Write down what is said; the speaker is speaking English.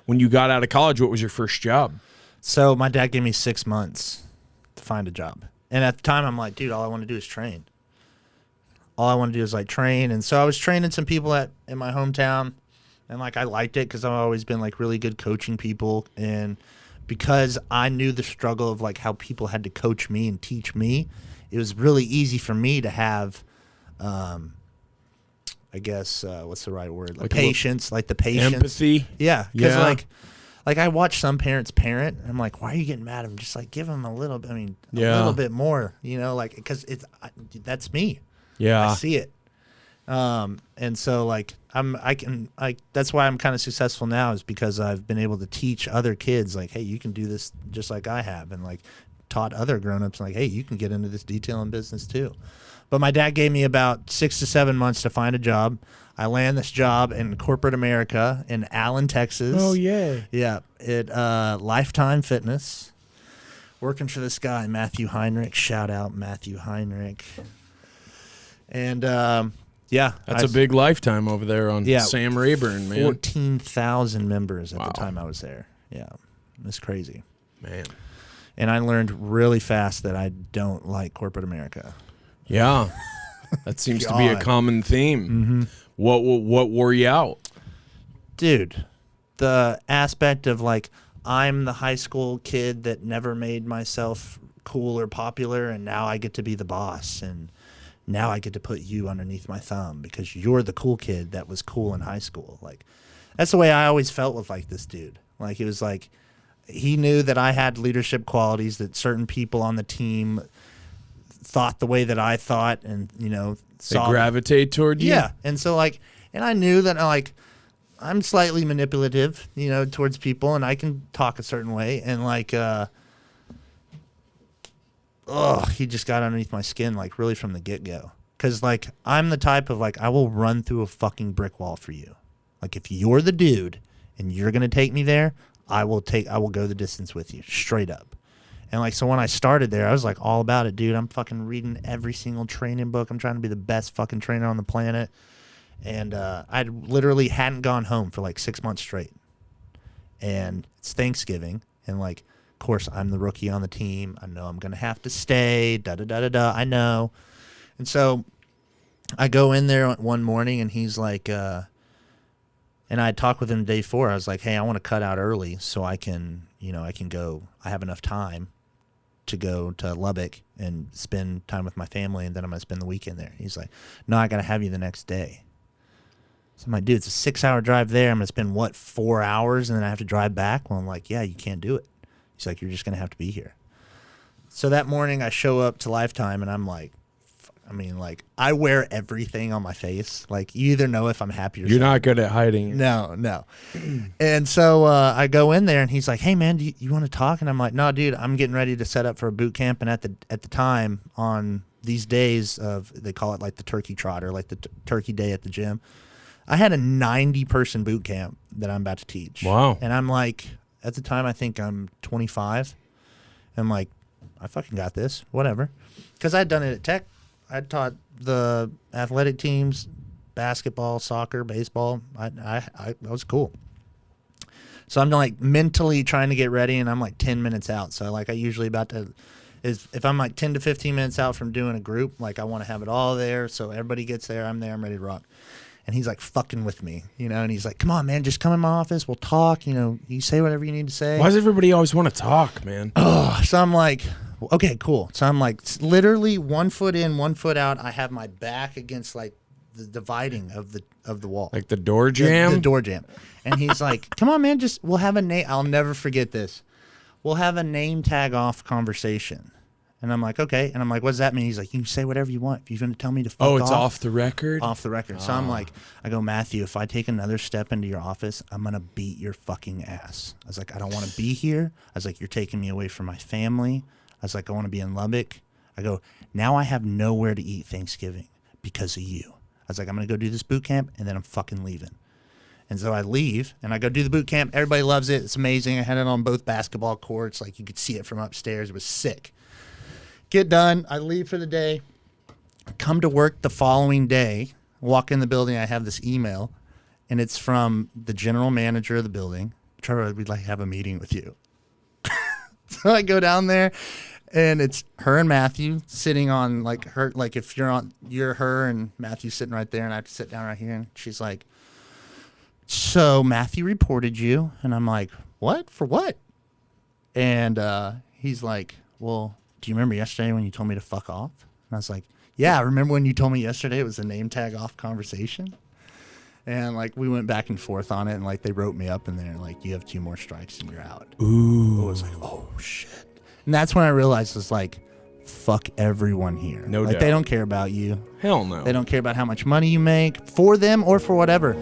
when you got out of college, what was your first job? So my dad gave me 6 months to find a job. And at the time, I'm like, dude, all I want to do is train. All I want to do is, like, train. And so I was training some people in my hometown. And, like, I liked it because I've always been, like, really good coaching people. And because I knew the struggle of, like, how people had to coach me and teach me, it was really easy for me to have, I guess, what's the right word? Like patience, like the patience. Empathy. Yeah. Because, like I watch some parents parent, and I'm like, why are you getting mad? I'm just like, give them a little bit, a little bit more, like, because that's me. Yeah. I see it. And so, like, that's why I'm kind of successful now, is because I've been able to teach other kids, like, hey, you can do this just like I have, and, like, taught other grownups, like, hey, you can get into this detailing business too. But my dad gave me about 6 to 7 months to find a job. I land this job in corporate America in Allen, Texas. Oh, yeah. Yeah. At Lifetime Fitness. Working for this guy, Matthew Heinrich. Shout out, Matthew Heinrich. And, yeah. That's a big Lifetime over there on Sam Rayburn, man. 14,000 members at the time I was there. Yeah. It's crazy. Man. And I learned really fast that I don't like corporate America. Yeah. That seems to be a common theme. Mm-hmm. What wore you out? Dude, the aspect of, like, I'm the high school kid that never made myself cool or popular, and now I get to be the boss, and now I get to put you underneath my thumb because you're the cool kid that was cool in high school. Like, that's the way I always felt with, like, this dude. Like, it was like he knew that I had leadership qualities, that certain people on the team thought the way that I thought, and, They gravitate toward you? Yeah. And so, like, and I knew that, like, I'm slightly manipulative, towards people, and I can talk a certain way. And, like, he just got underneath my skin, like, really from the get-go. Because, like, I'm the type of, like, I will run through a fucking brick wall for you. Like, if you're the dude and you're going to take me there, I will go the distance with you, straight up. And, like, so when I started there, I was, like, all about it, dude. I'm fucking reading every single training book. I'm trying to be the best fucking trainer on the planet. And I literally hadn't gone home for, like, 6 months straight. And it's Thanksgiving. And, like, of course, I'm the rookie on the team. I know I'm going to have to stay. Da-da-da-da-da. I know. And so I go in there one morning, and he's like, and I talked with him day 4. I was like, hey, I want to cut out early so I can, I can go. I have enough time to go to Lubbock and spend time with my family, and then I'm going to spend the weekend there. He's like, no, I got to have you the next day. So I'm like, dude, it's a 6-hour drive there. I'm going to spend, 4 hours, and then I have to drive back? Well, I'm like, yeah, you can't do it. He's like, you're just going to have to be here. So that morning I show up to Lifetime, and I'm like, I wear everything on my face. Like, you either know if I'm happy or You're not good at hiding. No. And so I go in there, and he's like, hey, man, do you want to talk? And I'm like, no, dude, I'm getting ready to set up for a boot camp. And at the time, on these days they call it, like, the turkey trot, or like the turkey day at the gym, I had a 90-person boot camp that I'm about to teach. Wow. And I'm like, at the time, I think I'm 25. I'm like, I fucking got this, whatever. Because I'd done it at Tech. I taught the athletic teams, basketball, soccer, baseball. I was cool. So I'm, like, mentally trying to get ready, and I'm, like, 10 minutes out. So, like, I usually if I'm, like, 10 to 15 minutes out from doing a group, like, I want to have it all there. So everybody gets there. I'm there. I'm ready to rock. And he's, like, fucking with me, and he's like, come on, man, just come in my office. We'll talk. You say whatever you need to say. Why does everybody always want to talk, man? So I'm like, okay, cool. So I'm, like, literally 1 foot in, 1 foot out. I have my back against, like, the dividing of the wall. Like the door jam? The door jam. And he's like, come on, man, we'll have a name. I'll never forget this. We'll have a name tag off conversation. And I'm like, okay. And I'm like, what does that mean? He's like, you can say whatever you want. If you're going to tell me to fuck off. Oh, it's off the record? Off the record. So I'm like, I go, Matthew, if I take another step into your office, I'm going to beat your fucking ass. I was like, I don't want to be here. I was like, you're taking me away from my family. I was like, I want to be in Lubbock. I go, now I have nowhere to eat Thanksgiving because of you. I was like, I'm going to go do this boot camp, and then I'm fucking leaving. And so I leave, and I go do the boot camp. Everybody loves it. It's amazing. I had it on both basketball courts. Like, you could see it from upstairs. It was sick. Get done. I leave for the day. Come to work the following day. Walk in the building. I have this email, and it's from the general manager of the building, Trevor, we'd like to have a meeting with you. So I go down there, and it's her and Matthew sitting on like her, like if you're her and Matthew sitting right there, and I have to sit down right here, and she's like, so Matthew reported you, and I'm like, what? For what? And he's like, well, do you remember yesterday when you told me to fuck off? And I was like, yeah, I remember when you told me yesterday it was a name tag off conversation. And like we went back and forth on it, and like they wrote me up in there, like you have 2 more strikes and you're out. Ooh. I was like, oh shit. And that's when I realized it's like, fuck everyone here. No like doubt. they don't care about you. Hell no. They don't care about how much money you make for them or for whatever.